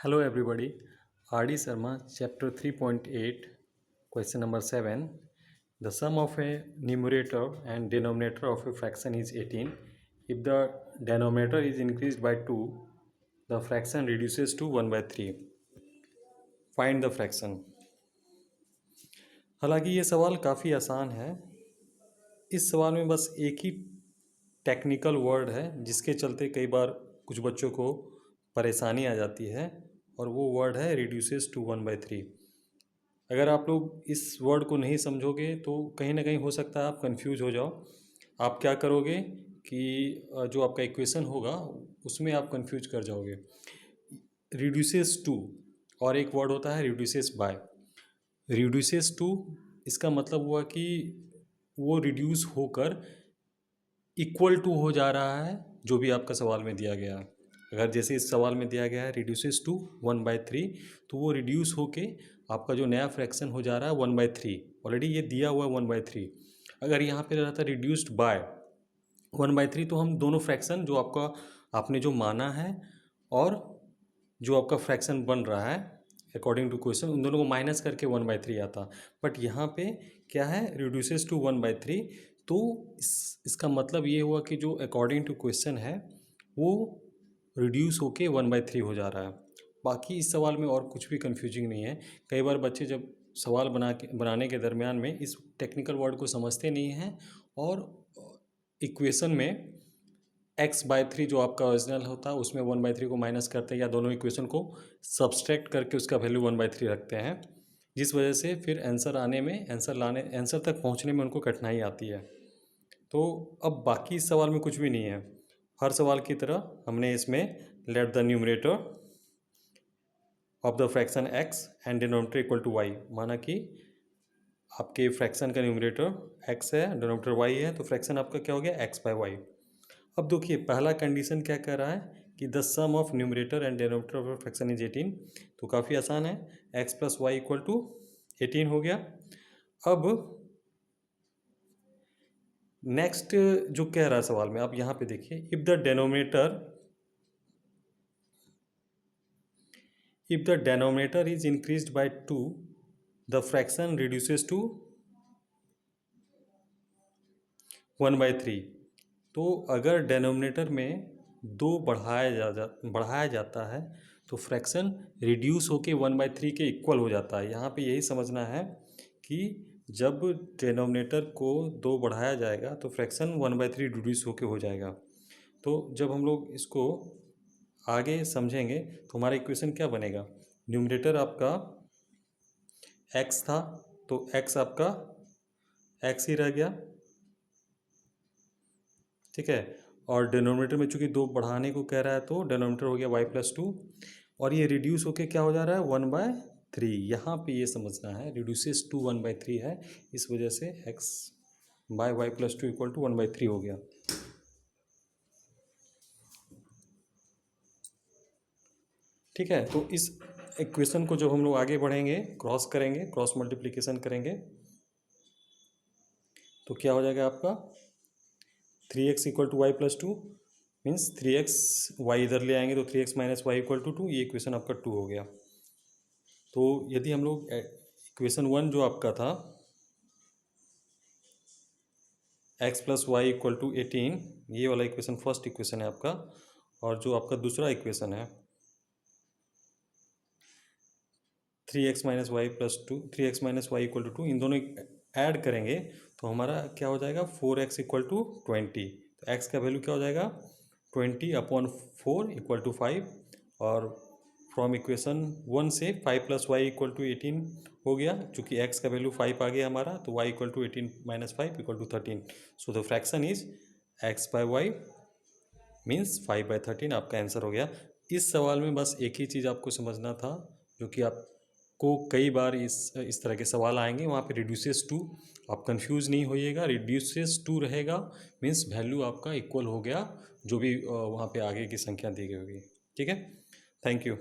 Hello everybody, R.D. Sharma, chapter 3.8, question number 7. The sum of a numerator and denominator of a fraction is 18. If the denominator is increased by 2, the fraction reduces to 1 by 3. Find the fraction. हालांकि ये सवाल काफ़ी आसान है। इस सवाल में बस एक ही टेक्निकल वर्ड है जिसके चलते कई बार कुछ बच्चों को परेशानी आ जाती है, और वो वर्ड है रिड्यूसेस टू 1 by 3। अगर आप लोग इस वर्ड को नहीं समझोगे तो कहीं ना कहीं हो सकता है आप कंफ्यूज हो जाओ। आप क्या करोगे कि जो आपका इक्वेशन होगा उसमें आप कंफ्यूज कर जाओगे। रिड्यूसेस टू और एक वर्ड होता है रिड्यूसेस बाय। रिड्यूसेस टू इसका मतलब हुआ कि वो रिड्यूस होकर इक्वल टू हो जा रहा है जो भी आपका सवाल में दिया गया है। अगर जैसे इस सवाल में दिया गया है रिड्यूसेस टू 1 by 3, तो वो रिड्यूस होके आपका जो नया फ्रैक्शन हो जा रहा है 1 by 3। ऑलरेडी ये दिया हुआ है 1 by 3। अगर यहाँ पे रहता रिड्यूस्ड बाय 1 by 3 तो हम दोनों फ्रैक्शन जो आपने जो माना है और जो आपका फ्रैक्शन बन रहा है अकॉर्डिंग टू क्वेश्चन, उन दोनों को माइनस करके 1 by 3 आता। बट यहाँ पे क्या है रिड्यूसेस टू 1 by 3, तो इसका मतलब ये हुआ कि जो अकॉर्डिंग टू क्वेश्चन है वो रिड्यूस होके 1 by 3 हो जा रहा है। बाकी इस सवाल में और कुछ भी कंफ्यूजिंग नहीं है। कई बार बच्चे जब सवाल बनाने के दरमियान में इस टेक्निकल वर्ड को समझते नहीं हैं और इक्वेशन में x/3 जो आपका ओरिजिनल होता है उसमें 1 by 3 को माइनस करते हैं या दोनों इक्वेशन को सब्सट्रैक्ट करके उसका वैल्यू 1 by 3 रखते हैं, जिस वजह से फिर आंसर तक पहुंचने में उनको कठिनाई आती है। तो अब बाकी इस सवाल में कुछ भी नहीं है। हर सवाल की तरह हमने इसमें let the numerator of the fraction x and denominator equal to y माना कि आपके फ्रैक्शन का न्यूमरेटर x है, डिनोमिनेटर y है, तो फ्रैक्शन आपका क्या हो गया x/y। अब देखिए पहला कंडीशन क्या कह रहा है कि the sum of numerator and denominator of fraction is 18। तो काफ़ी आसान है, x + y = 18 हो गया। अब नेक्स्ट जो कह रहा है सवाल में, आप यहाँ पे देखिए, if the denominator is increased by 2, the fraction reduces to 1 by 3। तो अगर डेनोमिनेटर में 2 बढ़ाया जाता है तो फ्रैक्शन रिड्यूस होके 1 by 3 के इक्वल हो जाता है। यहाँ पे यही समझना है कि जब डेनोमिनेटर को 2 बढ़ाया जाएगा तो फ्रैक्शन 1 by 3 रिड्यूस होके हो जाएगा। तो जब हम लोग इसको आगे समझेंगे तो हमारा इक्वेशन क्या बनेगा, न्यूमरेटर आपका x था तो x आपका x ही रह गया, ठीक है। और डिनोमिनेटर में चूंकि 2 बढ़ाने को कह रहा है तो डिनोमिनेटर हो गया y + 2, और ये रिड्यूस होके क्या हो जा रहा है 1 by 3। यहाँ पे ये समझना है रिड्यूसेस टू 1 by 3 है, इस वजह से x/y + 2 = 1 by 3 हो गया। ठीक है, तो इस इक्वेशन को जब हम लोग आगे बढ़ेंगे क्रॉस करेंगे, क्रॉस मल्टीप्लिकेशन करेंगे, तो क्या हो जाएगा आपका 3x = y + 2 means 3x, y इधर ले आएंगे तो 3x - y = 2। ये इक्वेशन आपका 2 हो गया। तो यदि हम लोग इक्वेशन 1 जो आपका था x + y = 18, ये वाला इक्वेशन फर्स्ट इक्वेशन है आपका, और जो आपका दूसरा इक्वेशन है 3x - y = 2, इन दोनों ऐड करेंगे तो हमारा क्या हो जाएगा 4x = 20। तो x का वैल्यू क्या हो जाएगा 20/4 = 5, और फ्रॉम इक्वेशन 1 से 5 + y = 18 हो गया। चूँकि x का वैल्यू 5 आ गया हमारा, तो y = 18 - 5 = 13। So the fraction is x/y means 5/13। आपका आंसर हो गया। इस सवाल में बस एक ही चीज़ आपको समझना था, जो कि आपको कई बार इस तरह के सवाल आएंगे, वहाँ पे रिड्यूसेस टू, आप कंफ्यूज नहीं होइएगा, रिड्यूसेस टू रहेगा मीन्स वैल्यू आपका इक्वल हो गया जो भी वहाँ पे आगे की संख्या दी गई होगी। ठीक है, थैंक यू।